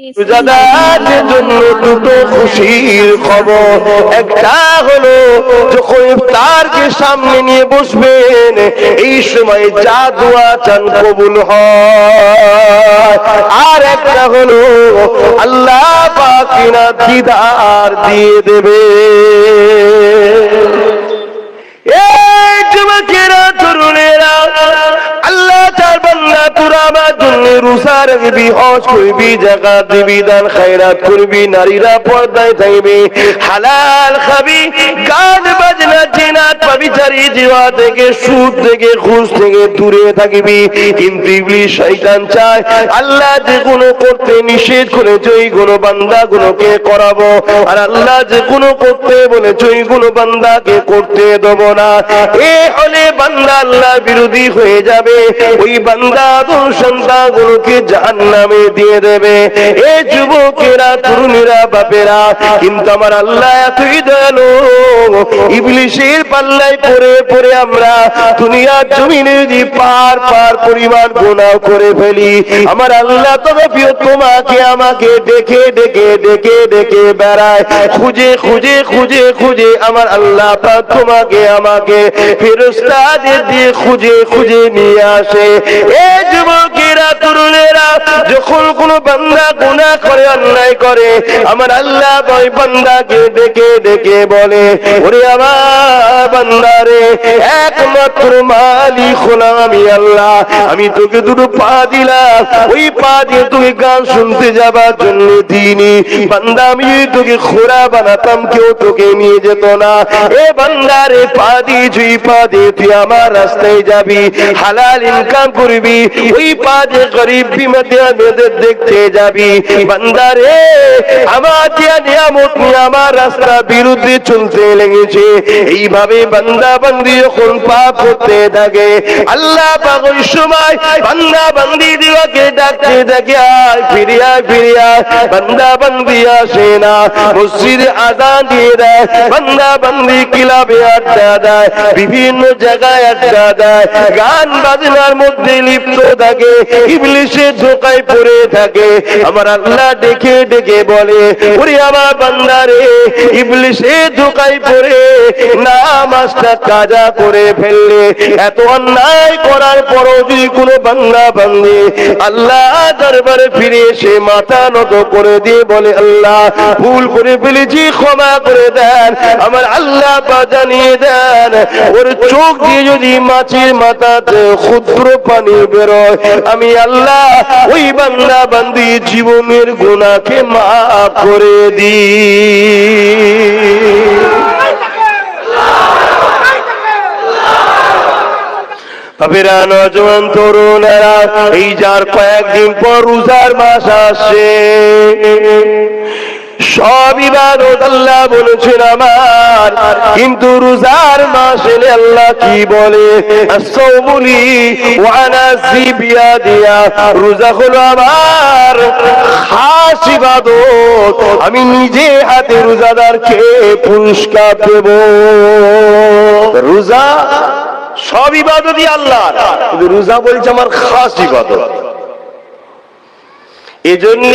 রোজাদারদের জন্য দুটো খুশির খবর। একটা হলো যখন ইফতারকে সামনে নিয়ে বসবেন এই সময় যা দোয়া চান কবুল হয়। আর একটা হলো আল্লাহ পাক কিনা দিদার দিয়ে দেবে। এই যুবকেরা তরুণেরা, আল্লাহ তার বান্দা তোরা আমার জন্য রোজা রাখবি, হজ করবি, যাকাত দিবি, দান খায়রাত করবি, নারীরা পর্দায় থাকবি, হালাল খাবি, গান বাজনা জিনাত পাবিচারি জিওয়া থেকে, সুদ থেকে, ঘুষ থেকে দূরে থাকবি। কিন্তু ইবলিস শয়তান চায় আল্লাহ যে গুনাহ করতে নিষেধ করেছে ওই গুনাহ বান্দাগুলোকে করাবো, আর আল্লাহ যে গুনাহ করতে বলেছে ওই গুনাহ বান্দাকে করতে দেব না। এ হলে বান্দা আল্লাহ বিরোধী হয়ে যাবে, ওই বান্দা তোর সন্তানগুলোকে জাহান্নামে দিয়ে দেবে। এ যুবকেরা তরুণীরা বাপেরা, কিন্তু আমার আল্লাহ এতই দয়ালু, ইবলিসের পাল্লায় পড়ে পড়ে আমরা দুনিয়ার জমিনে যদি পার পার পরিমাণ গুনাহ করে ফেলি, আমার আল্লাহ তবে তোমাকে আমাকে ডেকে ডেকে ডেকে ডেকে বেড়ায়, খুঁজে খুঁজে খুঁজে খুঁজে আমার আল্লাহ পাক তোমাকে আমাকে ফেরেশতাদের দিয়ে খুঁজে খুঁজে নিয়ে আসে। এ যুবকেরা তরুণেরা, যখন কোনো বান্দা গুনাহ করে, অন্যায় করে, আমার আল্লাহ ওই বান্দাকে ডেকে ডেকে বলে, ওরে আমার বান্দারে, একমাত্র মালিক হলাম আমি আল্লাহ, আমি তোকে দুটো পা দিলাম, ওই পা দিয়ে তোকে গান শুনতে যাবার জন্য দিইনি। বান্দা আমি তোকে খোরা বানাতাম কেউ তোকে নিয়ে যেত না। এ বান্দারে পা দিয়েছি, পা দিয়ে তুই আমার রাস্তায় যাবি, হালাল ইনকাম করবি, ওই পা দিয়ে গরিব বিমাদের দেখতে যাবি। বান্দারে আমার দেয়া নিয়ামত নিয়ে আমার রাস্তা বিরুদ্ধে চলতে লেগেছে। এইভাবে বান্দা বান্দি যখন পাপ করতে থাকে, আল্লাহ পাক ওই সময় বান্দা বান্দি দিওয়াকে ডাকতে থাকে, আয় ফিরিয়া ফিরিয়া। বান্দা বান্দি আসে না, মসজিদে আযান দিয়ে দেয়, বান্দা বান্দি ক্লাবে আড্ডা দেয়, বিভিন্ন জায়গায় আড্ডা দেয়, গান বাজনার মধ্যে লিপ্ত থাকে, ইবলিসের ধোঁকায় পড়ে থাকে। আমার আল্লাহ ডেকে ডেকে বলে, ওরে আমার বান্দারে, ইবলিসের ধোঁকায় পড়ে নামাজটা কাজা করে ফেললে, এত অন্যায় করার পরও যদি কোনো বান্দা বান্দি আল্লাহ দরবারে ফিরে এসে মাথা নত করে দিয়ে বলে, আল্লাহ ভুল করে ফেলেছি, ক্ষমা করে দেন, আমার আল্লাহ জানিয়ে দেন, ওর চোখ দিয়ে যদি মাছের মাথাতে ক্ষুদ্র পানি বেরোয়, আমি আল্লাহ ওই বান্দা বান্দি জীবনের গুনাহকে মাফ করে দিই। বাপেরা, নজওয়ান তরুণেরা, এই যার কয়েকদিন পর রোজার মাস আসছে, সব ইবাদত আল্লাহ বলেছেন আমার, কিন্তু রোজার মাস এলে আল্লাহ কি বলে, আস-সাওমুলি ওয়া আনা জিবিয়াদিয়া, রোজা হলো আমার খাস ইবাদত, আমি নিজে হাতে রোজাদারকে পুরস্কার দেব। রোজা সব ইবাদতই আল্লাহর, কিন্তু রোজা বলছে আমার খাস ইবাদত। এজন্য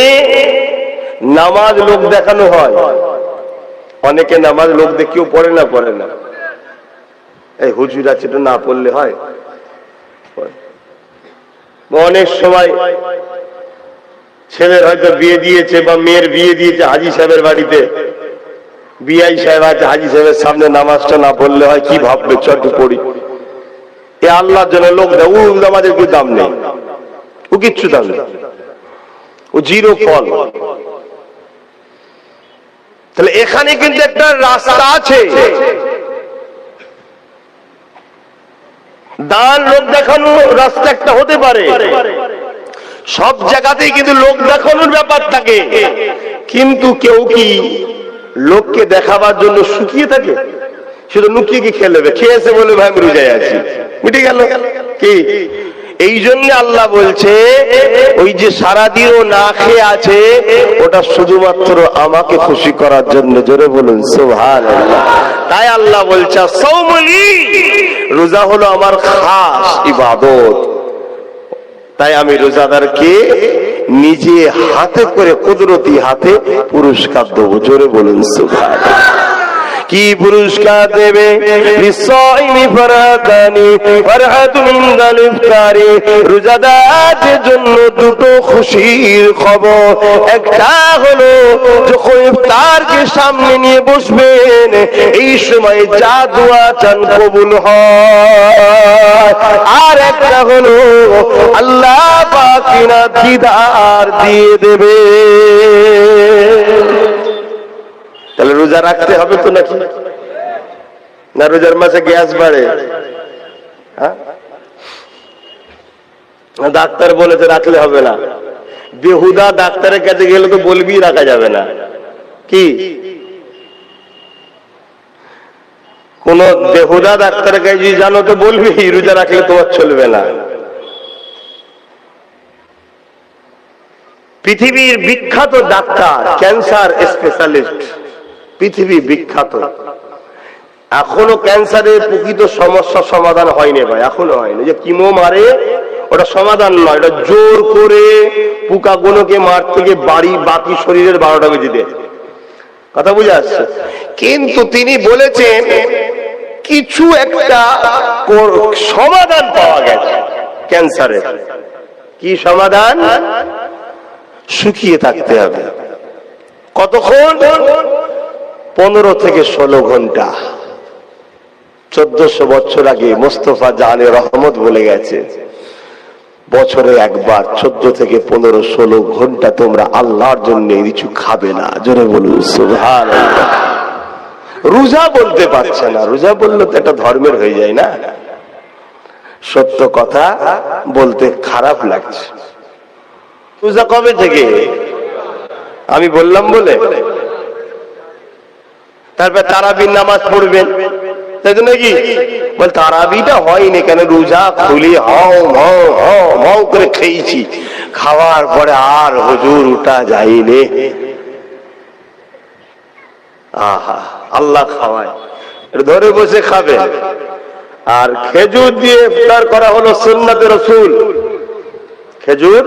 নামাজ লোক দেখানো হয়, অনেকে নামাজ লোক দেখিও পড়ে না, পড়ে না, এই হুজুর আছে তো না পড়লে হয়। অনেক সময় ছেলের হয়তো বিয়ে দিয়েছে বা মেয়ের বিয়ে দিয়েছে হাজি সাহেবের বাড়িতে, বিআই সাহেব আছে, হাজি সাহেবের সামনে নামাজটা না পড়লে হয়, কি ভাববে, চট পড়ি, এ আল্লাহর জন্য লোক দেয়, ও নামাজের কি দাম নেই, ও কিচ্ছু দাম নেই, ও জিরো ফল। তাহলে এখানে কিন্তু একটা রাস্তা আছে, দান লোক দেখানো রাস্তা একটা হতে পারে, সব জায়গাতেই কিন্তু লোক দেখানোর ব্যাপার থাকে, কিন্তু কেউ কি লোককে দেখাবার জন্য শুকিয়ে থাকে? শুধু লুকিয়ে কি খেয়ে নেবে, খেয়েছে বলে ভাই আমি রোজায় আছি, মিটে গেল কি? এই জন্য আল্লাহ বলছে, ওই যে সারাদিন ও না খেয়ে আছে, ওটা শুধুমাত্র আমাকে খুশি করার জন্য। জোরে বলুন সুবহানাল্লাহ। তাই আল্লাহ বলছে, সাওমুলি, রোজা হলো আমার খাস ইবাদত, তাই আমি রোজাদারকে নিজে হাতে করে কুদরতি হাতে পুরস্কার দেবো। জোরে বলুন সুবহানাল্লাহ। কি পুরস্কার দেবে? লিসাইমি ফারাতানি ফারহাতুন ইনদাল ইফতারি, রোজাদারদের জন্য দুটো খুশির খবর। একটা হলো যখন ইফতারকে সামনে নিয়ে বসবেন, এই সময় যা দোয়া চান কবুল হয়। আর একটা হলো আল্লাহ পাক দিদার দিয়ে দেবে। তাহলে রোজা রাখতে হবে তো নাকি? না রোজার মাসে গ্যাস বাড়ে? ডাক্তার বলেছে রাখলে হবে না। বেহুদা ডাক্তারের কাছে গেলে তো বলবি রাখা যাবে না। কি কোন বেহুদা ডাক্তারের কাছে জানো তো বলবি রোজা রাখলে তোমার চলবে না। পৃথিবীর বিখ্যাত ডাক্তার, ক্যান্সার স্পেশালিস্ট, পৃথিবী বিখ্যাত, এখনো ক্যান্সারের প্রকৃত সমস্যা সমাধান হয়নি ভাই, এখনো হয়নি। যে কিমো মারে ওটা সমাধান নয়, ওটা জোর করে পোকাগুলোকে মারতে গিয়ে বাকি শরীরের 12টা বেজে দেয়। কথা বুঝে আসছে? কিন্তু তিনি বলেছেন কিছু একটা সমাধান পাওয়া গেছে ক্যান্সারের। কি সমাধান? শুকিয়ে থাকতে হবে। কতক্ষণ? 15 থেকে 16 ঘন্টা। 1400 বছর আগে মোস্তফা জানে রহমত বলে গেছে, বছরে একবার 14 থেকে 15, 16 ঘন্টা তোমরা আল্লাহর জন্য কিছু খাবে না। জোরে বলুন সুবহানাল্লাহ। রোজা বলতে পারছে না, রোজা বললে তো এটা ধর্মের হয়ে যায় না। সত্য কথা বলতে খারাপ লাগছে। রোজা কবে থেকে? আমি বললাম বলে। তারপর তারাবির নামাজ পড়বেন, তাই তো নাকি? বল তারাবিটা হয়নি কেন? রোজা খুলি হাও হাও হাও হাও করে খেয়েছি, খাওয়ার পরে আর হুজুর উঠা যায়নি। আহা, আল্লাহ খাওয়ায়, ধরে বসে খাবে। আর খেজুর দিয়ে ইফতার করা হলো সুন্নাতে রাসূল। খেজুর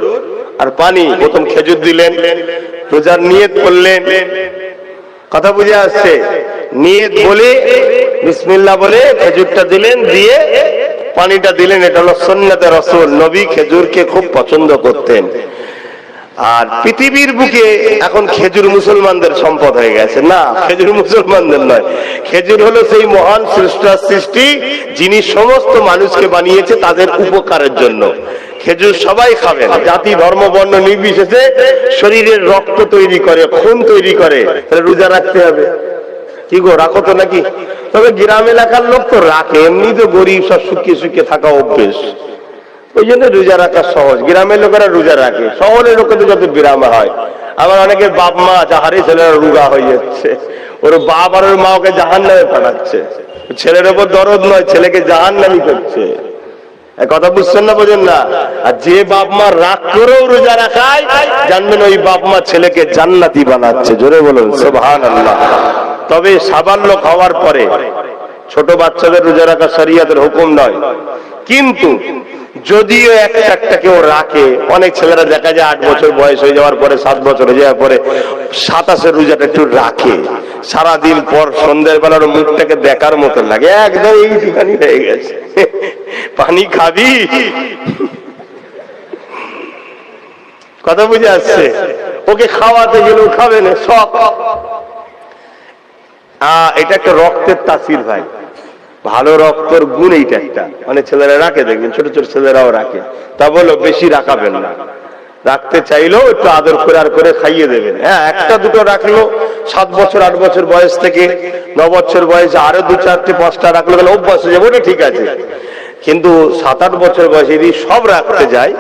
আর পানি। প্রথম খেজুর দিলেন, রোজার নিয়ত করলেন। কথা বুঝে আসছে? নিয়ত বলে বিসমিল্লাহ বলে খেজুরটা দিলেন, দিয়ে পানিটা দিলেন। এটা হলো সুন্নাতে রাসূল। নবী খেজুরকে খুব পছন্দ করতেন। আর পৃথিবীর বুকে এখন খেজুর মুসলমানদের সম্পদ হয়ে গেছে। না, খেজুর মুসলমানদের নয়। খেজুর হলো সেই মহান স্রষ্টার সৃষ্টি, যিনি সমস্ত মানুষকে বানিয়েছে তাদের উপকারের জন্য। খেজুর সবাই খাবেন, জাতি ধর্ম বর্ণ নির্বিশেষে। শরীরের রক্ত তৈরি করে, খুন তৈরি করে। তাহলে রোজা রাখতে হবে। কি গো, রাখো তো নাকি? তবে গ্রাম এলাকার লোক তো রাখে, এমনি তো গরিব, সব শুকিয়ে শুকিয়ে থাকা অভ্যেস, ওই জন্য রোজা রাখা সহজ। গ্রামের লোকেরা রোজা রাখে, শহরের লোকেদের যত বিরামে হয়। আবার অনেকে বাপ মা যাহারে ছেলেরা রোগা হয়ে যাচ্ছে, ওর বাপ আর ওর মা ওকে জাহান্নামে পাঠাচ্ছে। ছেলের ওপর দরদ নয়, ছেলেকে জাহান্নামী করছে। কথা বুঝছেন না, বোঝেন না? আর যে বাপ মা রাগ করেও রোজা রাখায়, জানবেন ওই বাপ মা ছেলেকে জান্নাতি বানাচ্ছে। জোরে বলুন সুবহানাল্লাহ। তবে সাবালক হওয়ার পরে ছোট বাচ্চাদের রোজা রাখা শরীয়তের হুকুম নয়। কিন্তু যদিও একটা কেউ রাখে, অনেক ছেলেরা দেখা যায় 8 বছর বয়স হয়ে যাওয়ার পরে, 7 বছর হয়ে যাওয়ার পরে 27-এর রোজাটা একটু রাখে। সারাদিন পর সন্ধ্যের বেলার মুখটাকে দেখার মতো লাগে, একদম এইখানি হয়ে গেছে। পানি খাবি? কথা বুঝে আসছে? ওকে খাওয়াতে গেলেও খাবে না, সব। এটা একটা রক্তের তাসির ভাই, ভালো রক্তের গুণ এইটা একটা। অনেক ছেলেরা রাখে, দেখবেন ছোট ছোট ছেলেরাও রাখে। তা বলো বেশি রাখাবেন না, রাখতে চাইলেও একটু আদর করে আর করে খাইয়ে দেবেন। হ্যাঁ, একটা দুটো রাখলো, 7 বছর 8 বছর বয়স থেকে 9 বছর বয়সে আরো 2, 4, 5টা রাখলো, গেলে অভ্যাস হয়ে যাবে, ওটা ঠিক আছে। কিন্তু 7-8 বছর বয়সে যদি সব রাখতে যায়,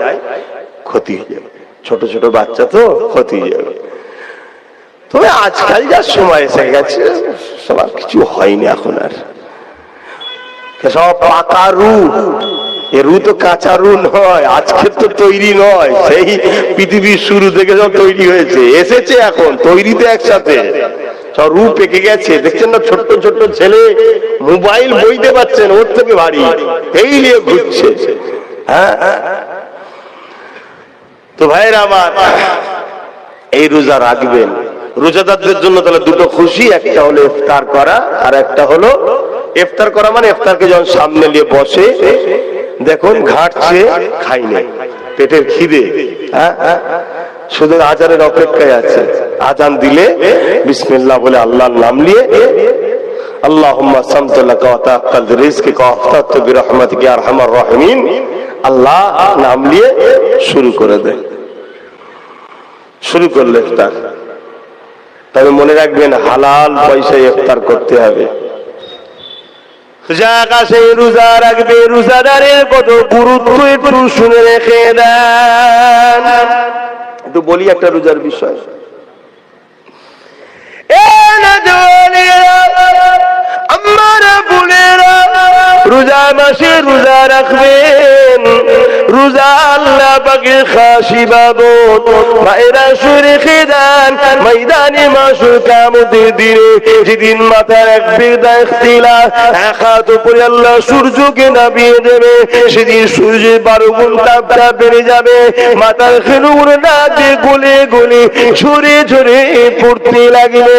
ক্ষতি হয়ে যাবে। ছোট ছোট বাচ্চা তো, ক্ষতি হয়ে যাবে। তবে আজকাল যা সময় এসে গেছে, সবার কিছু হয়নি এখন আর। সব পাকা রু, এ রু তো কাঁচা রু নয়, আজকে তো তৈরি নয়, সেই পৃথিবীর শুরু থেকে সব তৈরি হয়েছে, এসেছে এখন তৈরিতে একসাথে। সব রু পেকে গেছে। দেখছেন না, ছোট্ট ছোট্ট ছেলে মোবাইল বইতে পারছেন, ওর থেকে ভারী, এই নিয়ে ঘুরছে। হ্যাঁ, তো ভাইরা আমার, এই রোজা রাখবেন। রোজাদারদের জন্য তাহলে দুটো খুশি, একটা হলো ইফতার করা, আর একটা হলো ইফতার করা মানে ইফতারকে যখন সামনে নিয়ে বসে, দেখুন ঘাটছে, খাই নাই, পেটের খিদে, শুধু আজানের অপেক্ষায় আছে। আজান দিলে বিসমিল্লাহ বলে আল্লাহর নাম নিয়ে আল্লাহুম্মা সামতু লাকা ওয়া তাআক্কালতু রিজকিকা ওয়া আফতারতু বিরহমাতিকা ইয়া আরহামার রাহিমিন, আল্লাহ নাম নিয়ে শুরু করে দেয়। শুরু করলে ইফতার। তবে মনে রাখবেন হালাল পয়সায় ইফতার করতে হবে। রোজা রাখবে, রোজাদারের কত গুরুত্ব একটু শুনে রেখে দেন। একটু বলি একটা রোজার বিষয়। রোজা মাসে রোজা রাখবেন, রোজা আল্লাহ পাকের খাস ইবাদত। ভাইরা শুনে রেখে দেন, ময়দানে মাসুল কিয়ামতের দিনে যেদিন মাথার এক বেদা ইখতিলাফ, এক হাত উপরে আল্লাহ সূর্যকে নামিয়ে দেবে, সেদিন সূর্যের 12 গুণ তাপটা বেড়ে যাবে, মাথার খেলুগুলো নাচে গলে গলে ঝরে ঝরে পড়তে লাগবে।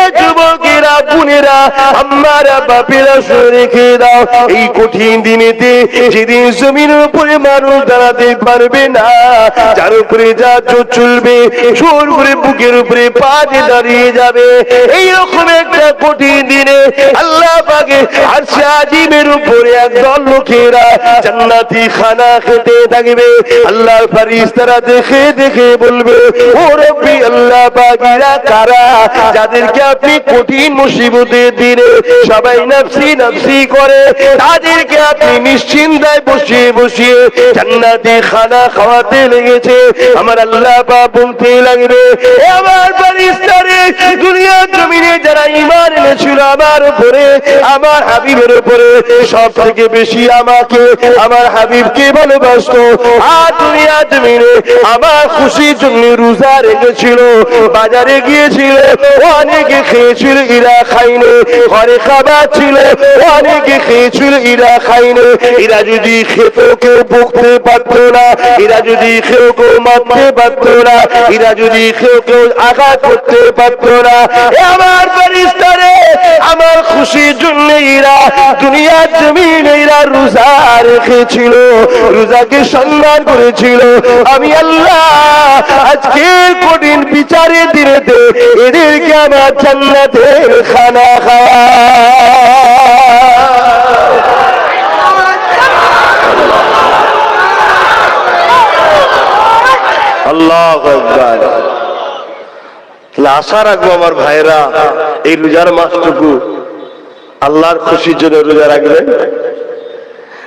এ যুবকেরা, বোনেরা, আম্মারা, বাপেরা শুনে রেখে দাও, এই কঠিন দিনেতে যেদিন জমিনের উপরে মানুষ দাঁড়াতে পারবে না, যার উপরে যা চলবে জোর করে বুকের উপরে পা দিয়ে দাঁড়িয়ে যাবে, এইরকম একটা কঠিন দিনে আল্লাহ পাকের আরশে আজিমের উপরে একদল লোকেরা জান্নাতি খানা খেতে থাকবে। আল্লাহর ফেরেশতারা দেখে দেখে বলবে, ও রব্বি আল্লাহ পাক, এরা কারা যাদেরকে আপনি কঠিন মুসিবতের দিনে সবাই নফসি নফসি করে, তাদেরকে আপনি নিশ্চিন্তায় বসিয়ে বসিয়ে জান্নাতি খানা খাওয়াতে লেগেছে। আমার আল্লাহ পাক বলতে লাগবে, আমার ফেরেশতারা, দুনিয়ার জমিনে যারা ঈমান এনেছিল আমার উপরে, আমার হাবিবের উপরে, সব থেকে বেশি আমাকে, আমার হাবিবকে ভালোবাসতো, আর দুনিয়ার জমিনে আমার খুশির জন্য রোজা রেখেছিল, বাজারে গিয়েছিল, অনেকে খেয়েছিল, এরা খাইনি, ঘরে খাবার ছিল, অনেকে খেয়েছিল, এরা খাইনি। এরা যদি খেত কেউ বকতে পারত না, এরা যদি কেউ কেউ মারতে পারত না, এরা যদি কেউ কেউ আঘাত করতে পারত না, আমার ফেরেশতারা আমার খুশির জন্য এরা দুনিয়ার জমিনে এরা রোজা রেখেছিল, রোজাকে সম্মান করেছিল। আমি আল্লাহ আজকে কঠিন বিচারের দিনেতে এদেরকে আমার জান্নাতের খানা খাওয়া। আল্লাহু আকবার। আশা রাখবো আমার ভাইরা, এই রোজার মাসটুকু আল্লাহর খুশির জন্য রোজা রাখবেন।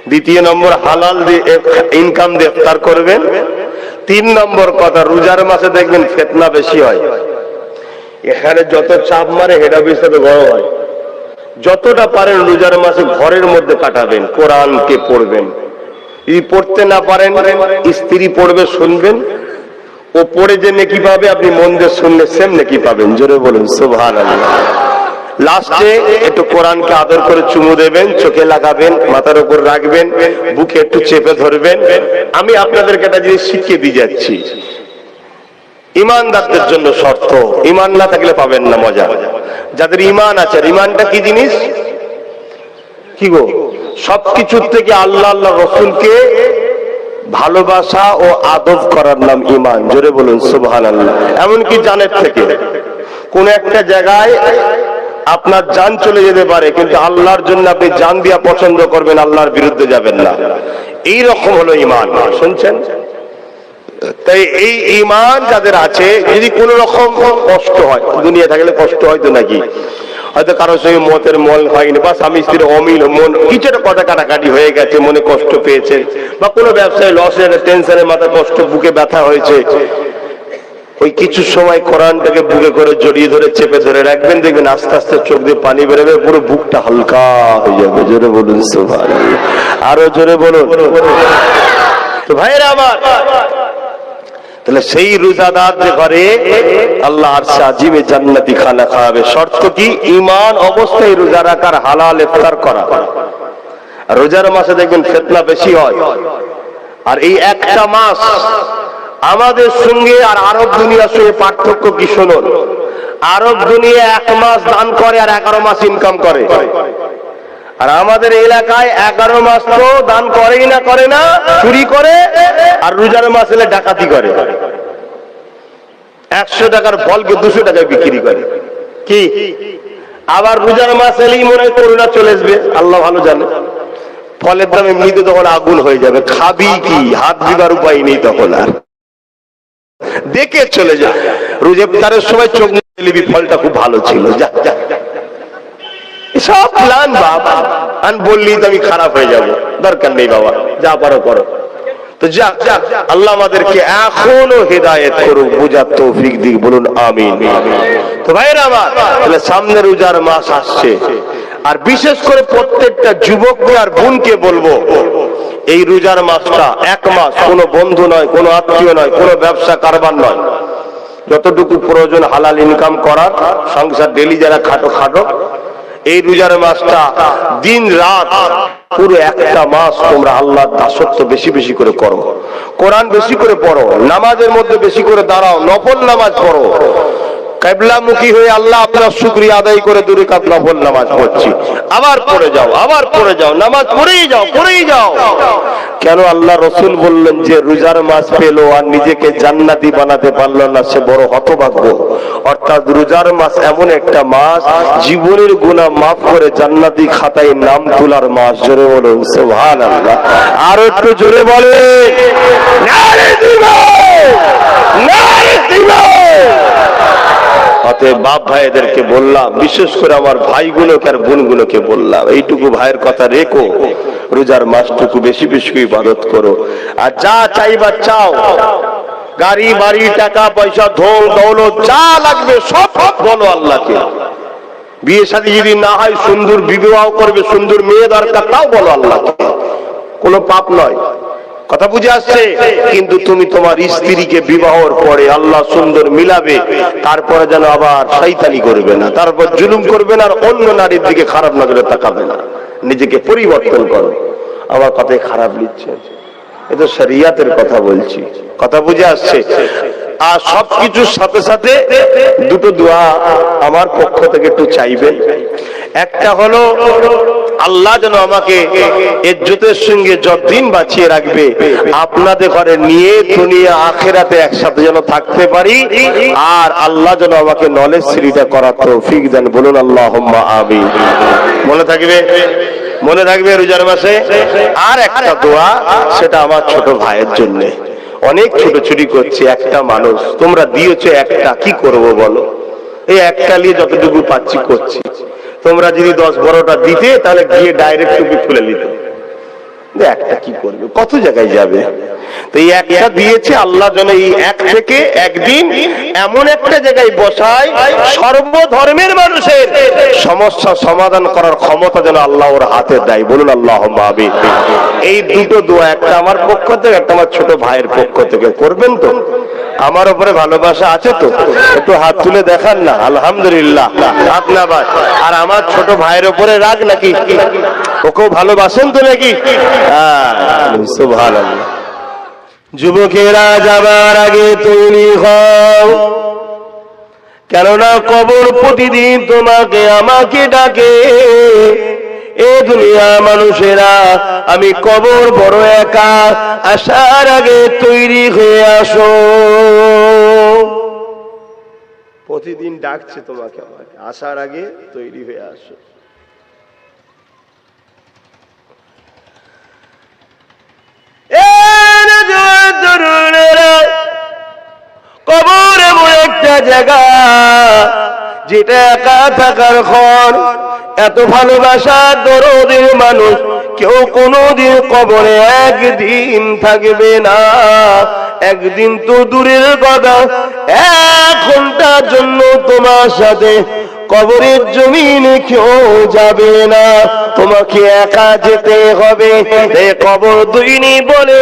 দ্বিতীয় নম্বর, হালাল দিয়ে ইনকাম দিয়ে ইফতার করবেন। 3 নম্বর কথা, রোজার মাসে দেখবেন ফিতনা বেশি হয়। এখানে যত চাপ মারে হেডা বিস্তারে গরম হয়। যতটা পারেন রোজার মাসে ঘরের মধ্যে কাটাবেন, কোরআনকে পড়বেন। যদি পড়তে না পারেন, স্ত্রী পড়বে, শুনবেন, ও পড়ে যে নেকি পাবে, আপনি মন দিয়ে শুনলে সেম নেকি পাবেন। জোরে বলুন সুবহানাল্লাহ। লাস্টে একটু কোরআনকে আদর করে চুমু দেবেন, চোখে লাগাবেন, মাথার উপর রাখবেন, বুকে একটু চেপে ধরবেন। আমি আপনাদেরকে একটা জিনিস শিখিয়ে দিয়ে যাচ্ছি, ইমানদারদের জন্য শর্ত, ইমান না থাকলে পাবেন না মজা। যাদের ইমান আছে, ইমানটা কি জিনিস? কি গো? সবকিছুর থেকে আল্লাহ আল্লাহ রসুলকে ভালোবাসা ও আদব করার নাম ইমান। জোরে বলুন সুবহানাল্লাহ। এমনকি জানের থেকে কোন একটা জায়গায় আপনার জান চলে যেতে পারে, কিন্তু আল্লাহর জন্য আপনি জান দিয়া পছন্দ করবেন, আল্লাহর বিরুদ্ধে যাবেন না। এই রকম হলো ইমান। শুনছেন? তাই এই ইমান যাদের আছে, যদি কোন রকম কষ্ট হয়, দুনিয়া থাকলে কষ্ট হয় তো নাকি, হয়তো কারোর সঙ্গে মতের মল হয়নি, বা স্বামী স্ত্রীর অমিল, মন কিছুটা কথা কাটাকাটি হয়ে গেছে, মনে কষ্ট পেয়েছেন, বা কোনো ব্যবসায় লসের টেনশনের মাথায় কষ্ট, বুকে ব্যথা হয়েছে, ওই কিছু সময় কোরআনটাকে বুকে করে জড়িয়ে ধরে চেপে ধরে রাখবেন, দেখবেন আস্তে আস্তে চোখ দিয়ে পানি বেরোবে, পুরো বুকটা হালকা হয়ে যাবে। জোরে বলুন সুবহানাল্লাহ। আরো জোরে বলুন। তো ভাইরা আমার, তাহলে সেই রোজাদার যে করে আল্লাহ আরশে আজিমে জান্নাতি খানা খাওয়াবে। শর্ত কি? ঈমান অবস্থায় রোজা রাখার, হালাল ইফতার করা। আর রোজার মাসে দেখবেন ফিতনা বেশি হয়। আর এই একটা মাস আমাদের সঙ্গে আর আরব দুনিয়ার সঙ্গে পার্থক্য কি শুনুন। আরব দুনিয়া 1 মাস দান করে আর 11 মাস ইনকাম করে, আর আমাদের এলাকায় 11 মাস তো দান করেই না, করে না, চুরি করে, আর রোজার মাস এলে ডাকাতি করে। 100 টাকার ফলকে 200 টাকায় বিক্রি করে। কি আবার রোজার মাস এলেই মনে হয় করোনা চলে আসবে, আল্লাহ ভালো জানে। ফলের দাম এমনিতে তখন আগুন হয়ে যাবে, খাবি কি, হাত দিবার উপায় নেই তখন, আর দেখে চলে যা। রোজা ইফতারের সময় চোখ নিবি, ফলটা খুব ভালো ছিল, যা যা সব প্ল্যান বাবা, আর বললি তো আমি খারাপ হয়ে যাব, দরকার নেই বাবা, যা পারো করো। তো যা আল্লাহ আমাদেরকে এখনো হেদায়েত করুক, বুঝার তৌফিক দিক, বলুন আমিন। তো ভাইরা আমার, তাহলে সামনে রোজার মাস আসছে, আর বিশেষ করে প্রত্যেকটা যুবককে আর বোনকে বলবো, এই রোজার মাসটা 1 মাস কোনো বন্ধু নয়, কোনো আত্মীয় নয়, কোনো ব্যবসা কারবার নয়, যতটুকু প্রয়োজন হালাল ইনকাম করার, সংসার ডেলি যারা খাটো খাটো, এই রোজার মাসটা দিন রাত পুরো 1টা মাস তোমরা আল্লাহর দাসত্ব বেশি বেশি করে করো, কোরআন বেশি করে পড়ো, নামাজের মধ্যে বেশি করে দাঁড়াও, নফল নামাজ পড়ো, কিবলামুখী হয়ে আল্লাহ আপনার শুকরিয়া আদায় করে 2 রাকাত নফল নামাজ পড়ছি, আবার পড়ে যাও, আবার পড়ে যাও, নামাজ পড়েই যাও, পড়েই যাও। কেন আল্লাহ রসুল বললেন যে রোজার মাস পেলো আর নিজেকে জান্নাতি বানাতে পারলো না, সে বড় হতভাগ্য। অর্থাৎ রোজার মাস এমন একটা মাস, জীবনের গুনাহ মাফ করে জান্নাতি খাতায় নাম তোলার মাস। জোরে বলুন সুবহানাল্লাহ, আর একটু জোরে বলে নারে দিবাও, নারে দিবাও। অতএব বাপ ভাইদেরকে বললাম, বিশেষ করে আমার ভাইগুলোকে আর বোনগুলোকে বললাম, এইটুকু ভাইয়ের কথা রেখো, রোজার মাসটুকু বেশি বেশি ইবাদত করো, আর যা চাইবা চাও, গাড়ি বাড়ি টাকা পয়সা ধন দৌলত যা লাগবে সব বলো আল্লাহকে। বিয়ে শাদী যদি না হয়, সুন্দর বিবাহ করবে, সুন্দর মেয়ে দরকার, তাও বলো আল্লাহকে, কোনো পাপ নয়। কথা বুঝে আসছে? কিন্তু তুমি তোমার স্ত্রীকে বিবাহর পরে আল্লাহ সুন্দর মিলাবে, তারপরে যেন আবার শয়তানি করবে না, তারপর জুলুম করবে না, আর অন্য নারীর দিকে খারাপ নজরে তাকাবে না। নিজেকে পরিবর্তন করো। আমার কথায় খারাপ লিখছে, এ তো শরিয়াতের কথা বলছি, কথা বুঝে আসছে? আর সবকিছুর সাথে সাথে 2টো দোয়া আমার পক্ষ থেকে একটু চাইবেন। একটা হলো আল্লাহ যেন আমাকে ইজ্জতের সঙ্গে যতদিন বাঁচিয়ে রাখবে, আপনাদের ঘরে নিয়ে দুনিয়া আখিরাতে একসাথে যেন থাকতে পারি, আর আল্লাহ যেন আমাকে নলেজ সিরিটা করার তৌফিক দেন, বলুন আল্লাহুম্মা আমিন। মনে থাকবে, মনে থাকবে রোজার মাসে। আর একটা দোয়া, সেটা আমার ছোট ভাইয়ের জন্য, অনেক ছোটাছুটি করছে, একটা মানুষ, তোমরা দিয়েছো একটা, কি করব বলো? এই একটা নিয়ে যতটুকু পাচ্ছি করছি, তোমরা যদি 10-12টা দিতে, তাহলে গিয়ে ডাইরেক্ট টুপি খুলে নিত। একটা কি করবে, কত জায়গায় যাবে? তো এই একটা দিয়েছে, আল্লাহ যেন এই এক থেকে একদিন এমন একটা জায়গায় বসায়, সর্বধর্মের মানুষের সমস্যা সমাধান করার ক্ষমতা যেন আল্লাহ ওর হাতে দেয়, বলুন আল্লাহুম্মা আমিন। এই 2টো দোয়া, একটা আমার পক্ষ থেকে, একটা আমার ছোট ভাইয়ের পক্ষ থেকে, করবেন তো? আমার উপরে ভালোবাসা আছে তো? একটু হাত তুলে দেখান না, আলহামদুলিল্লাহ। আপনার ভাই আর আমার ছোট ভাইয়ের উপরে রাগ নাকি? ওকেও ভালোবাসেন তো নাকি? সুবহানাল্লাহ। যুবকেরা যাবার আগে তৈরি হও, কেননা কবর প্রতিদিন তোমাকে আমাকে ডাকে। এ দুনিয়া মানুষেরা, আমি কবর বড় একা, আসার আগে তৈরি হয়ে আসো। প্রতিদিন ডাকছে তোমাকে আমাকে, আসার আগে তৈরি হয়ে আসো। কবর এমন একটা জায়গা, যেটা একা থাকার ঘর। এত ভালোবাসা দরদের মানুষ কেউ কোনোদিন কবরে একদিন থাকবে না। একদিন তো দূরের কথা, 1 ঘন্টার জন্য তোমার সাথে কবরের জমিনে কেউ যাবে না, তোমাকে একা যেতে হবে। কবর দুইনি বলে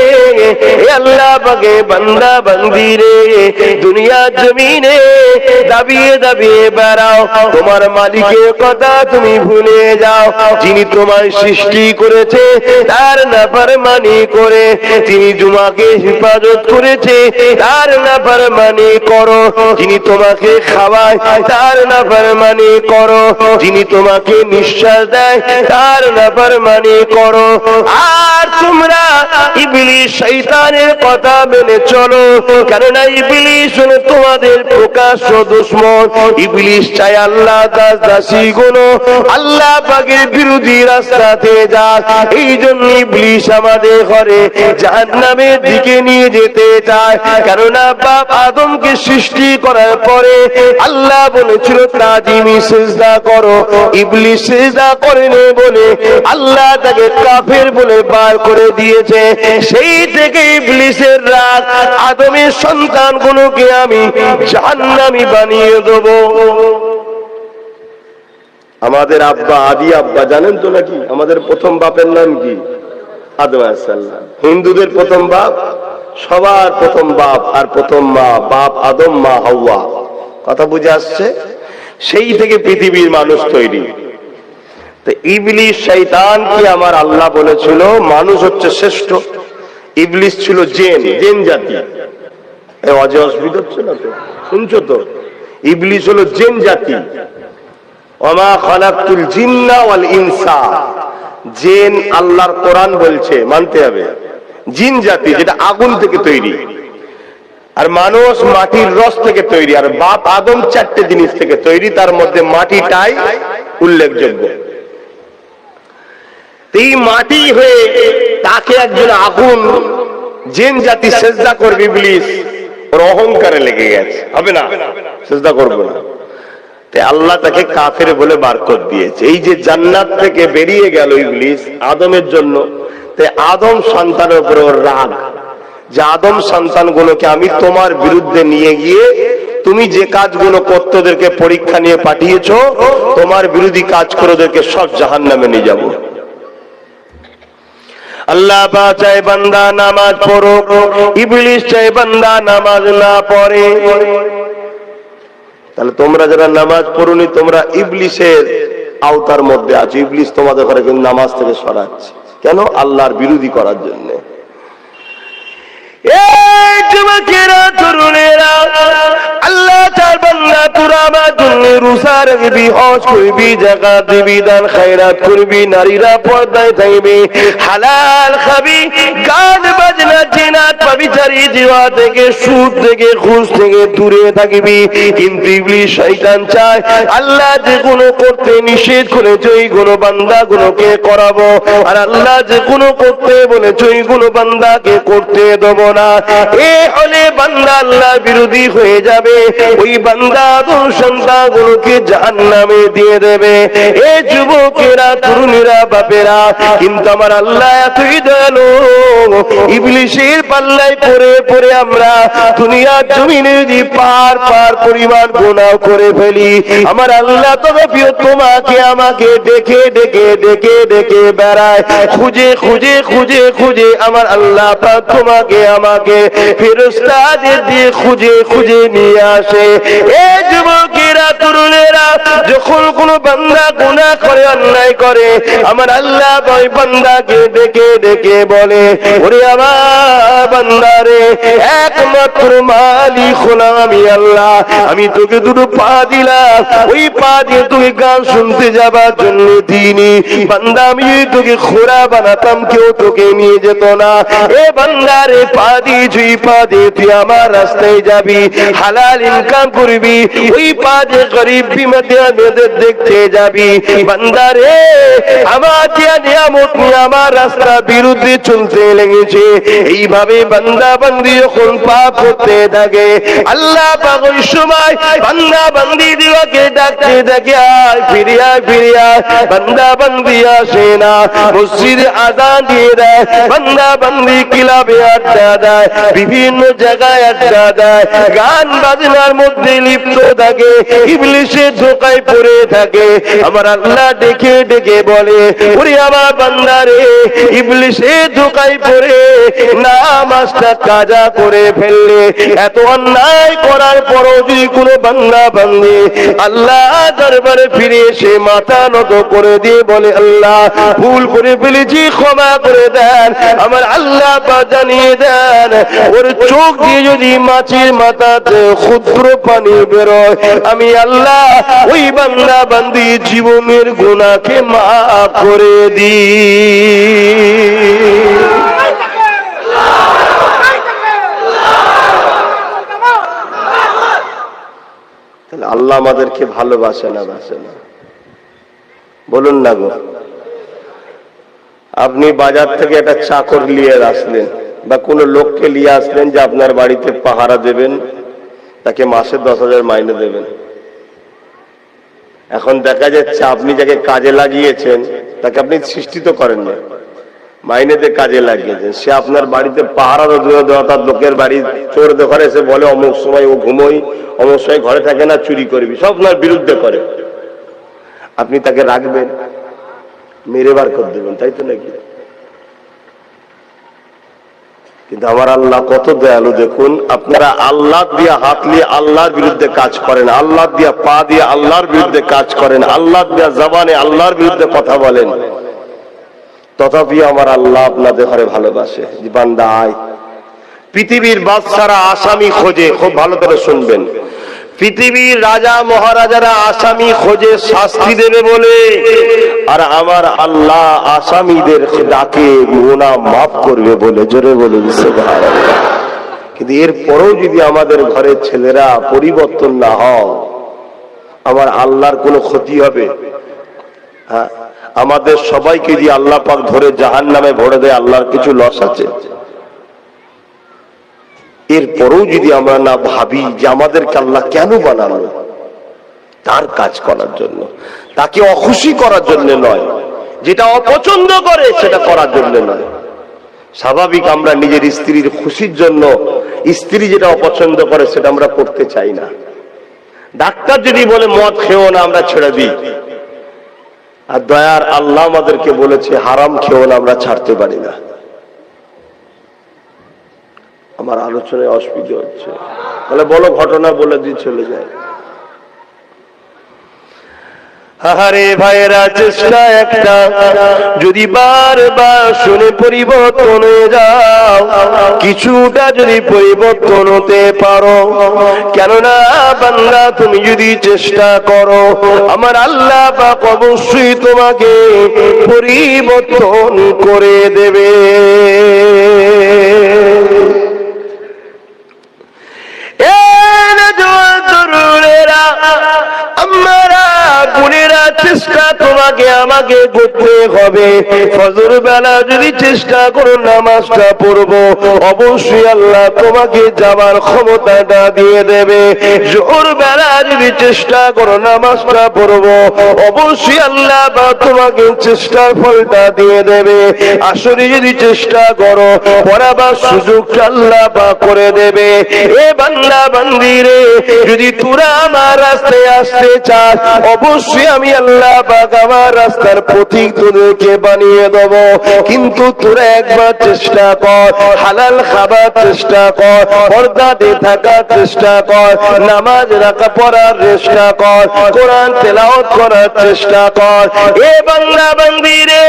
আল্লাহ পাকে বান্দা বান্দি রে দুনিয়ার জমিনে দাবিয়ে দাবিয়ে বেড়াও, তোমার মালিকের কথা তুমি ভুলে যাও। যিনি তোমার সৃষ্টি করেছে তার নাফরমানি করে, তিনি তোমাকে হেফাজত করেছে তার নাফরমানি করো। যিনি তোমাকে খাওয়ায় তার নাফরমানি করো, যিনি তোমাকে নিঃশ্বাস দেয় তার নাফরমানি করো। আর তোমরা ইবলিস শয়তানের কথা মেনে চলো, কেননা ইবলিস হলো তোমাদের প্রকাশ্য দুশমন। ইবলিস চায় আল্লাহ দাসী গুলো আল্লাহ পাকের বিরোধী রাস্তাতে যাক। এই জন্য ইবলিস আমাদের ঘরে জাহান্নামের দিকে নিয়ে যেতে চায়, কেননা বাপ আদমকে সৃষ্টি করার পরে আল্লাহ বলেছিল তাজিমি সিজদা করো, ইবলিস সিজদা করেনি বলে আল্লাহ তাকে কাফের বলে বার করে দিয়েছে। সেই থেকে ইবলিসের রাগ, আদমের সন্তানগুলোকে আমি জাহান্নামী বানিয়ে দেব। আমাদের আব্বা আদি আব্বা জানেন তো নাকি? আমাদের প্রথম বাপের নাম কি? আদম আলাইহিস সালাম। হিন্দুদের প্রথম বাপ, সবার প্রথম বাপ আর প্রথম মা, বাপ আদম মা হাওয়া। কথা বুঝে আসছে? সেই থেকে পৃথিবীর মানুষ তৈরি। তো ইবলিস শয়তান কি আমার আল্লাহ বলেছিল মানুষ হচ্ছে শ্রেষ্ঠ, ইবলিস ছিল জিন, জিন জাতি। অজয় অসুবিধা হচ্ছে না তো? শুনছো তো? ইবলিস হলো জিন জাতি। ওমা খালাকতুল জিন্না ওয়াল ইনসা, জিন আল্লাহর কোরআন বলছে, মানতে হবে। জিন জাতি যেটা আগুন থেকে তৈরি, আর মানুষ মাটির রস থেকে তৈরি, আর বাপ আদম চারটে জিনিস থেকে তৈরি, তার মধ্যে মাটিটাই উল্লেখযোগ্য। এই মাটি হয়ে তাকে একজন আগুন জিন জাতি সেজদা করবে, ইবলিস ওর অহংকারে লেগে গেছে, হবে না, সেজদা করবে না। আল্লাহ তাকে কাফের বলে বার করে দিয়েছে। এই যে জান্নাত থেকে বেরিয়ে গেল ইবলিস আদমের জন্য, আদম সন্তানের উপরে ওর রাগ, যে আদম সন্তানগুলোকে আমি তোমার বিরুদ্ধে নিয়ে গিয়ে তুমি যে কাজগুলো করতে ওদেরকে পরীক্ষা নিয়ে পাঠিয়েছো, তোমার বিরোধী কাজ করে ওদেরকে সব জাহান্নামে নিয়ে যাব। আল্লাহ চায় বান্দা নামাজ পড়ো, ইবলিস চায় বান্দা নামাজ না পড়ে। তাহলে তোমরা যারা নামাজ পড়োনি তোমরা ইবলিসের আওতার মধ্যে আছো। ইবলিস তোমাদের ঘরে কিন্তু নামাজ থেকে সরাচ্ছে কেন? আল্লাহর বিরোধী করার জন্য। আল্লাহ তার বান্দা তোরা আমার জন্য রোজা রাখবি, হজ করবি, যাকাত দিবি, দান খায়রাত করবি, নারীরা পর্দায় থাকবি, হালাল খাবি, গান বাজনা জিনাত ব্যভিচারী জিওয়া থেকে, সুদ থেকে, ঘুষ থেকে দূরে থাকবি। কিন্তু ইবলিস শয়তান চায় আল্লাহ যেগুলো করতে নিষেধ করেছে ওইগুলো বান্দাগুলোকে করাবো, আর আল্লাহ যেগুলো করতে বলেছে ওইগুলো বান্দাকে করতে দেব না। এ হলে বান্দা আল্লাহ বিরোধী হয়ে যাবে, ওই বান্দা আদম সন্তানগুলোকে জাহান্নামে দিয়ে দেবে। এ যুবকেরা, তরুণীরা, বাপেরা, কিন্তু আমার আল্লাহ এতই দয়ালু, ইবলিসের পাল্লায় পড়ে পড়ে আমরা দুনিয়ার জমিনে যদি পার পার পরিমাণ গুনাহ করে ফেলি, আমার আল্লাহ তথাপিও তোমাকে আমাকে ডেকে ডেকে ডেকে ডেকে বেড়ায়, খুঁজে খুঁজে খুঁজে খুঁজে আমার আল্লাহ পাক তোমাকে আমাকে ফেরেশতাদের দিয়ে খুঁজে খুঁজে নিয়ে আসে। এ যুবকেরা, তরুণেরা, যখন কোন বান্দা গুনাহ করে, অন্যায় করে, আমার আল্লাহ ওই বান্দাকে ডেকে ডেকে বলে, ওরে আমার বান্দারে, একমাত্র মালিক হলাম আমি আল্লাহ, আমি তোকে দুটো পা দিলাম, ওই পা দিয়ে তোকে গান শুনতে যাবার জন্য দিইনি। বান্দা, আমি তোকে খোরা বানাতাম কেউ তোকে নিয়ে যেত না। এ বান্দারে, পা দিয়েছি, পা দিয়ে তুই আমার রাস্তায় যাবি, হালাল ইনকাম করবি, ওই পা দিয়ে গরিব বিমাদের দেখতে যাবি। বান্দারে, আমার দিয়া নিয়ামত নিয়ে আমার রাস্তা বিরুদ্ধে চলতে লেগেছে। এইভাবে বান্দা বান্দি যখন পাপ করতে থাকে, আল্লাহ পাক ওই সময় বান্দা বান্দি দিওয়াকে ডাকতে থাকে, আয় ফিরে আয়, ফিরে আয়। বান্দা বান্দি আসে না, মসজিদে আযান দিয়ে দেয়, বান্দা বান্দি ক্লাবে আড্ডা দেয়, বিভিন্ন জায়গায় আড্ডা দেয়, গান বাজনার মধ্যে লিপ্ত থাকে। ইবলিসের ধোঁকায় পড়ে থাকে। আমার আল্লাহ ডেকে ডেকে বলে, ওরে আমার বান্দা রে, ইবলিসের ধোঁকায় পড়ে নামাজটা কাজা করে ফেললে, এত অন্যায় করার পরও যদি কোনো বান্দা বান্দি আল্লাহ দরবারে ফিরে এসে মাথা নত করে দিয়ে বলে, আল্লাহ ভুল করে ফেলেছি, ক্ষমা করে দেন, আমার আল্লাহ জানিয়ে দেন, ওর চোখ দিয়ে যদি মাছের মাথাতে ক্ষুদ্র পানি বেরোয়, আমি আল্লাহ ওই বান্দা বান্দি জীবনের গুনাহকে মাফ করে দিই। আল্লাহ আমাদেরকে ভালোবাসে না বাসে না? বলুন না গো। আপনি বাজার থেকে একটা চাকর নিয়ে আসলেন বা কোনো লোককে নিয়ে আসলেন যে আপনার বাড়িতে পাহারা দেবেন, তাকে মাসে 10,000 মাইনে দেবেন। এখন দেখা যাচ্ছে আপনি যাকে কাজে লাগিয়েছেন তাকে আপনি সৃষ্টি তো করেন না, মাইনে দিয়ে কাজে লাগিয়েছেন, সে আপনার বাড়িতে পাহারা অর্থাৎ লোকের বাড়ি চোর ঘরে এসে বলে অমুক সময় ও ঘুমোই, অমুক সময় ঘরে থাকে না, চুরি করবি, সব আপনার বিরুদ্ধে করে। আপনি তাকে রাখবেন? মেরে বার করে দেবেন, তাই তো নাকি? কিন্তু আমার আল্লাহ কত দয়ালু দেখুন। আপনারা আল্লাহ দিয়ে হাত নিয়ে আল্লাহর বিরুদ্ধে কাজ করেন, আল্লাহ দিয়ে পা দিয়ে আল্লাহর বিরুদ্ধে কাজ করেন, আল্লাহ দিয়ে জবানে আল্লাহর বিরুদ্ধে কথা বলেন, তথাপি আমার আল্লাহ আপনাদের ঘরে ভালোবাসে। বান্দা আয়। পৃথিবীর বাদশারা আসামি খোঁজে, খুব ভালো করে শুনবেন, পৃথিবীর রাজা মহারাজারা আসামি খোঁজে শাস্তি দেবে বলে, আর আমার আল্লাহ আসামিদের ডাকে গুনাহ মাফ করবে বলে। জোরে বলুন সুবহানাল্লাহ। কিন্তু এরপরেও যদি আমাদের ঘরের ছেলেরা পরিবর্তন না হয়, আমার আল্লাহর কোনো ক্ষতি হবে? হ্যাঁ, আমাদের সবাইকে যদি আল্লাহ পাক ধরে জাহান্নামে ভরে দেয়, আল্লাহর কিছু লস আছে? এরপরেও যদি আমরা না ভাবি যে আমাদেরকে আল্লাহ কেন বানালো, তার কাজ করার জন্য, তাকে অখুশি করার জন্য নয়, যেটা অপছন্দ করে সেটা করার জন্য নয়। স্বাভাবিক আমরা নিজের স্ত্রীর খুশির জন্য স্ত্রী যেটা অপছন্দ করে সেটা আমরা করতে চাই না। ডাক্তার যদি বলে মদ খেও না, আমরা ছেড়ে দিই। আর দয়ার আল্লাহ আমাদেরকে বলেছে হারাম খেও না, আমরা ছাড়তে পারি না। আমার আলোচনায় অসুবিধা হচ্ছে, তাহলে বলো ঘটনা বলে দিয়ে চলে যায়। আরে ভাইয়েরা, চেষ্টা একটা, যদি বারবার শুনে পরিবর্তন হয়ে যাও, কিছুটা যদি পরিবর্তন হতে পারো, কেননা বান্দা তুমি যদি চেষ্টা করো, আমার আল্লাহ পাক অবশ্যই তোমাকে পরিবর্তন করে দেবে। চেষ্টা তোমাকে আমাকে করতে হবে। ফজর বেলা যদি চেষ্টা করো নামাজটা পড়বো, অবশ্যই আল্লাহ তোমাকে যাওয়ার ক্ষমতাটা দিয়ে দেবে। জোহর বেলা যদি চেষ্টা করো নামাজটা পড়বো, অবশ্যই আল্লাহ তোমাকে চেষ্টার ফলটা দিয়ে দেবে। আসরে যদি চেষ্টা করো, পড়াবার সুযোগটা আল্লাহ করে দেবে। এ বান্দা বান্দি রে, যদি তোরা আমার রাস্তায় আসতে চাস, অবশ্যই আমি আল্লাহ পাক আমার রাস্তার পথিক তোদেরকে বানিয়ে দেব। কিন্তু তোরা একবার চেষ্টা কর, হালাল খাবার চেষ্টা কর, পর্দাতে থাকার চেষ্টা কর, নামাজ রাখা পড়ার চেষ্টা কর, কোরআন তেলাওয়াত করার চেষ্টা কর। এ বান্দা বান্দি রে,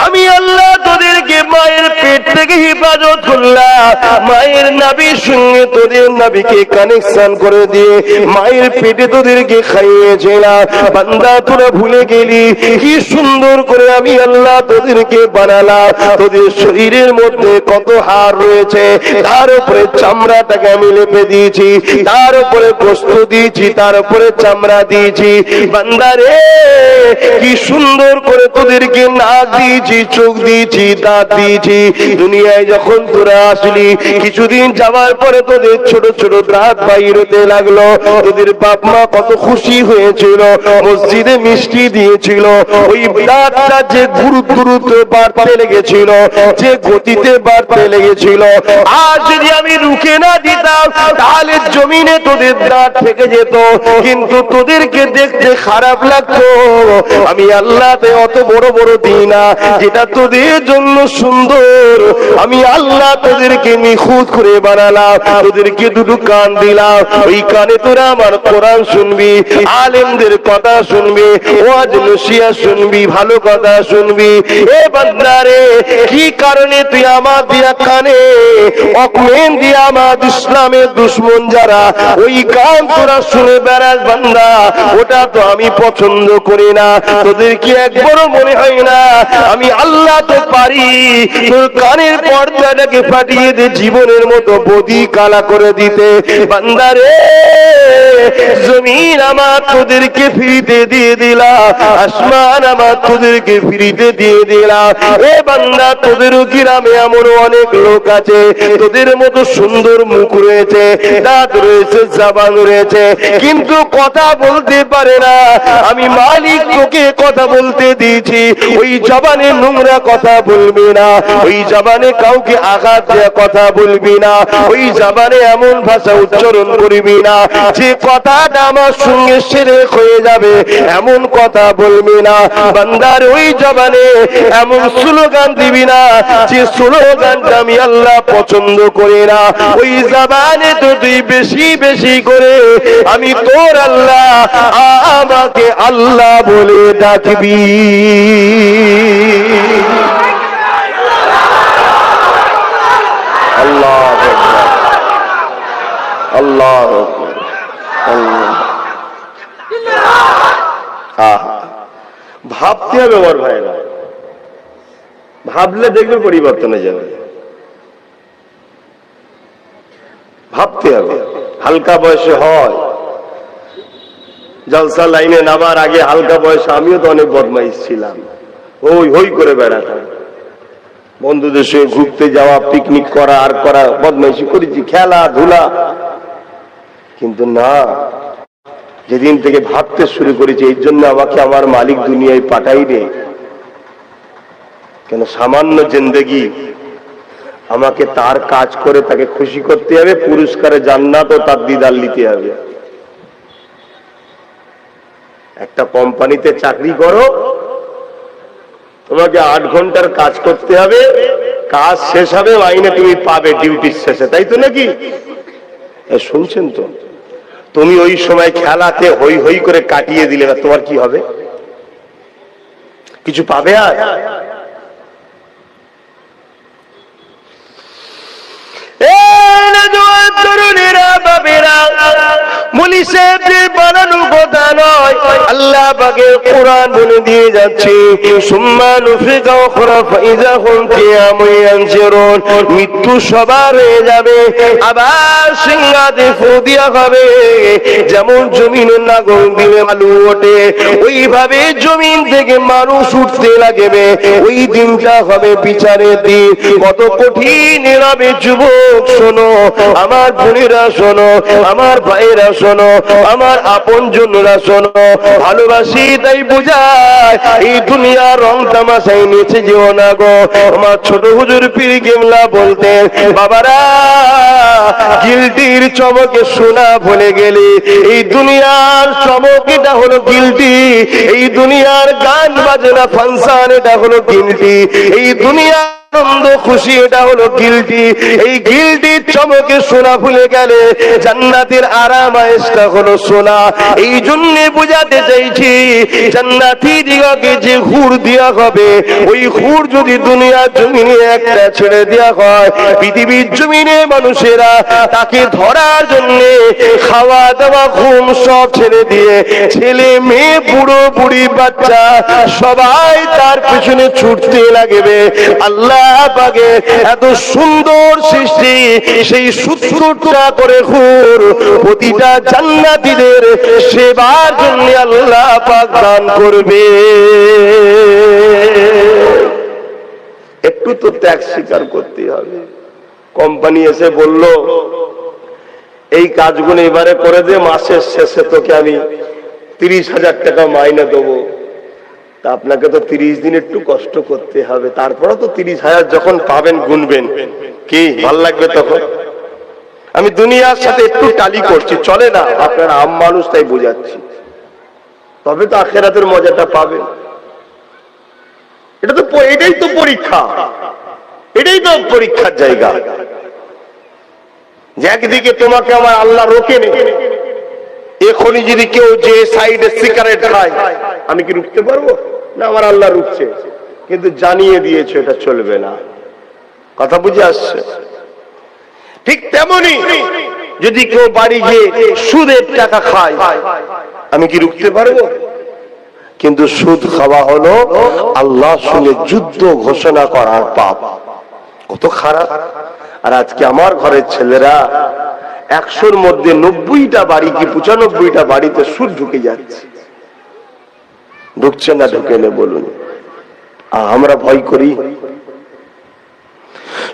আমি আল্লাহ তোদেরকে মায়ের পেট থেকে হেফাজত করলাম, মায়ের নাভির সঙ্গে তোদের নাভিকে কানেকশন করে দিয়ে মায়ের পেটে তোদেরকে খাইয়েছিলাম। বান্দা তোরা ভুলে গেলি কি সুন্দর করে আমি আল্লাহ তোদেরকে বানালাম। তোদের শরীরের মধ্যে কত হাড় রয়েছে, তার উপরে চামড়াটাকে আমি লেপে দিয়েছি, তার উপরে গোশত দিয়েছি, তার উপরে চামড়া দিয়েছি। বান্দা রে, কি সুন্দর করে তোদেরকে নাক দিয়েছি, চোখ দিয়েছি, দাঁত দিয়েছি। দুনিয়ায় যখন তোরা আসলি, কিছুদিন যাওয়ার পরে তোদের ছোট ছোট দাঁত বাইর হতে লাগলো। তোদের বাপ মা কত খুশি হয়েছিল, মসজিদে মিষ্টি মিষ্টি দিয়েছিল, ওই দাঁতটা যে দ্রুত বাড়তে লেগেছিল, যে গতিতে বাড়তে লেগেছিল, আর যদি আমি রুখে না দিতাম তাহলে জমিনে তোদের দাঁত থেকে যেত। কিন্তু তোদেরকে দেখতে খারাপ লাগতো, আমি আল্লাহতে অত বড় বড় দিই না, যেটা তোদের জন্য সুন্দর আমি আল্লাহ তোদেরকে নিখুঁত করে বানালাম, তোদেরকে দুটো কান দিলাম, ওই কানে তোরা আমার কোরআন শুনবি, আলেমদের কথা শুনবি, ওয়াজ নসিহত শুনবি, ভালো কথা শুনবি। এ বান্দারে, কি কারণে তুই আমার দিয়া কানে অকমেন দিয়া আমার ইসলামের দুশ্মন যারা, ওই গান তোরা শুনে বেড়াস বান্দা, ওটা তো আমি পছন্দ করি না। তোদের কি একবারও মনে হয় না আমি আল্লাহ তো পারি তোর কানের পর্দাটাকে ফাটিয়ে দে জীবনের মতো বদি কালা করে দিতে? বান্দারে, জমিন আমার তোদেরকে ফ্রিতে দিয়ে দিলাম, আসমান আমার তোদেরকে ফ্রিতে দিয়ে দিলাম। এ বান্দা, তোদেরও গ্রামে এমন অনেক লোক আছে তোদের মতো সুন্দর মুখ রয়েছে, দাঁত রয়েছে, জবান রয়েছে, কিন্তু কথা বলতে পারে না। আমি মালিক তোকে কথা বলতে দিয়েছি, ওই জবানে নোংরা কথা বলবি না, ওই জবানে কাউকে আঘাত দেওয়া কথা বলবি না, ওই জবানে এমন ভাষা উচ্চারণ করবি না যে কথাটা আমার সঙ্গে শিরক হয়ে যাবে, এমন কথা বলবি না। বান্দার ওই জবানে এমন স্লোগান দিবি না যে স্লোগানটা আমি আল্লাহ পছন্দ করি না। ওই জবানে তো তুই বেশি বেশি করে আমি তোর আল্লাহ, আমাকে আল্লাহ বলে ডাকবি। আল্লাহ আল্লাহ ভাবতে হবে আমার ভাইরা, ভাবলে দেখবে পরিবর্তন হয়ে যাবে। ভাবতে হবে, হালকা বয়সে হয় জলসা লাইনে নামার আগে হালকা বয়সে আমিও তো অনেক বদমাইশ ছিলাম, হই হই করে বেড়াতাম, বন্ধুদের সঙ্গে ঘুরতে যাওয়া, পিকনিক করা আর করা, বদমাইশি করেছি, খেলাধুলা। কিন্তু না, যেদিন থেকে ভাবতে শুরু করেছি এই জন্য আমাকে আমার মালিক দুনিয়ায় পাঠাইবে কেন, সামান্য জিন্দেগি আমাকে তার কাজ করে তাকে খুশি করতে হবে, পুরস্কারে জান্নাত ও তার দিদার নিতে হবে। একটা কোম্পানিতে চাকরি করো, তোমাকে 8 ঘন্টার কাজ করতে হবে, কাজ শেষ হবে, মাইনে তুমি পাবে ডিউটির শেষে, তাই তো নাকি? শুনছেন তো? তুমি ওই সময় খেলাতে হই হই করে কাটিয়ে দিলে না, তোমার কি হবে? কিছু পাবে? আর বানানো কথা নয়, আল্লাহ পাকের কোরআন বলে দিয়ে যাচ্ছে, মৃত্যু সবার হয়ে যাবে, আবার সিংহাতে ফু দিয়া হবে। যেমন জমিনের নাগল দিলে আলু ওঠে, ওইভাবে জমিন থেকে মানুষ উঠতে লাগবে। ওই দিনটা হবে বিচারের দিন, কত কঠিন হবে। যুবক শোনো, আমার বোনেরা শোনো, আমার ভাইয়েরা শোনো, আমার আপন জনরা শোনো, ভালোবাসি তাই বুঝায়, এই দুনিয়া রং তামাশাই নিচে যেও না গো। আমার ছোট হুজুর পীর কেবলা বলতেন, বাবারা গিলটির চমকে সোনা ভুলে গেলে, এই দুনিয়ার চমক এটা হলো গিলটি, এই দুনিয়ার গান বাজনা ফাংশন এটা হলো গিলটি, এই দুনিয়া আনন্দ খুশি এটা হলো গিলটি, এই গিলটির চমকে সোনা ভুলে গেলে জান্নাতের আরাম আয়েশটা হলো সোনা। এই জন্য বুঝাতে চাইছি, জান্নাতি দিগকে যে হুর দেওয়া হবে, ওই হুর যদি দুনিয়ার জমিনে একটা ছেড়ে দেওয়া হয়, পৃথিবীর জমিনে মানুষেরা তাকে ধরার জন্য খাওয়া দাওয়া ঘুম সব ছেড়ে দিয়ে, ছেলে মেয়ে বুড়ো বুড়ি বাচ্চা সবাই তার পিছনে ছুটতে লাগবে। আল্লাহ পাকে এত সুন্দর সৃষ্টি, সেই 70টা করে হুর প্রতিটা জান্নাতীদের সেবার জন্য আল্লাহ পাক দান করবে। একটু তো ত্যাগ স্বীকার করতে হবে। কোম্পানি এসে বলল, এই কাজগুলো এবারে করে দে, মাসের শেষে তোকে আমি 30,000 টাকা মাইনে দেবো। তা আপনাকে তো 30 দিন একটু কষ্ট করতে হবে, তারপরে তো 30,000 যখন পাবেন গুনবেন, কি ভাল লাগবে তখন? আমি দুনিয়ার সাথে একটু টালি করছি, চলে না, আপনারা আম মানুষ তাই বোঝাচ্ছি, তবে তো আখিরাতের মজাটা পাবেন। এটাই তো পরীক্ষা, এটাই তো পরীক্ষার জায়গা। যে একদিকে তোমাকে আমার আল্লাহ রোকে নেই, এখনই যদি কেউ যে সাইডে সিগারেট খায়, আমি কি রুখতে পারবো? না, আমার আল্লাহ রুখছে, কিন্তু জানিয়ে দিয়েছে এটা চলবে না। কথা বুঝে আসছে? ঠিক তেমনি যদি কেউ বাড়ি গিয়ে সুদের টাকা খায়, আমি কি রুখতে পারবো? কিন্তু সুদ খাওয়া হলো আল্লাহর সঙ্গে যুদ্ধ ঘোষণা করার পাপ। কত খারাপ! আর আজকে আমার ঘরের ছেলেরা 100-র মধ্যে 90টা বাড়ি কি 95টা বাড়িতে সুদ ঢুকে যাচ্ছে। ঢুকছে না ঢুকে না বলুন? আমরা ভয় করি।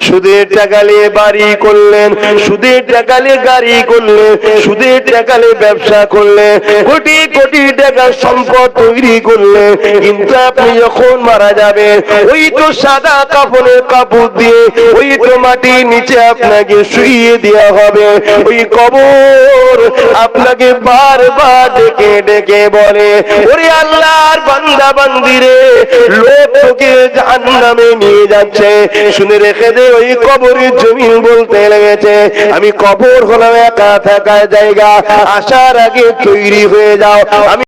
সুদের টাকা নিয়ে বাড়ি করলেন, সুদের টাকা নিয়ে গাড়ি করলেন, সুদের টাকা নিয়ে ব্যবসা করলেন, কোটি কোটি টাকার সম্পদ তৈরি করলেন, কিন্তু আপনি যখন মারা যাবেন, ওই তো সাদা কাপড়ের কাপড় দিয়ে ওই তো মাটির নিচে আপনাকে শুইয়ে দেওয়া হবে। ওই কবর আপনাকে বারবার ডেকে ডেকে বলে, ওরে আল্লাহর বান্দা বান্দিরে, লোক তোকে জাহান্নামে নিয়ে যাচ্ছে। শুনে রেখে দে, ওই কবরের জমিন বলতে লেগেছে, আমি কবর হলাম একা থাকার জায়গা, আসার আগে তৈরি হয়ে যাও। আমি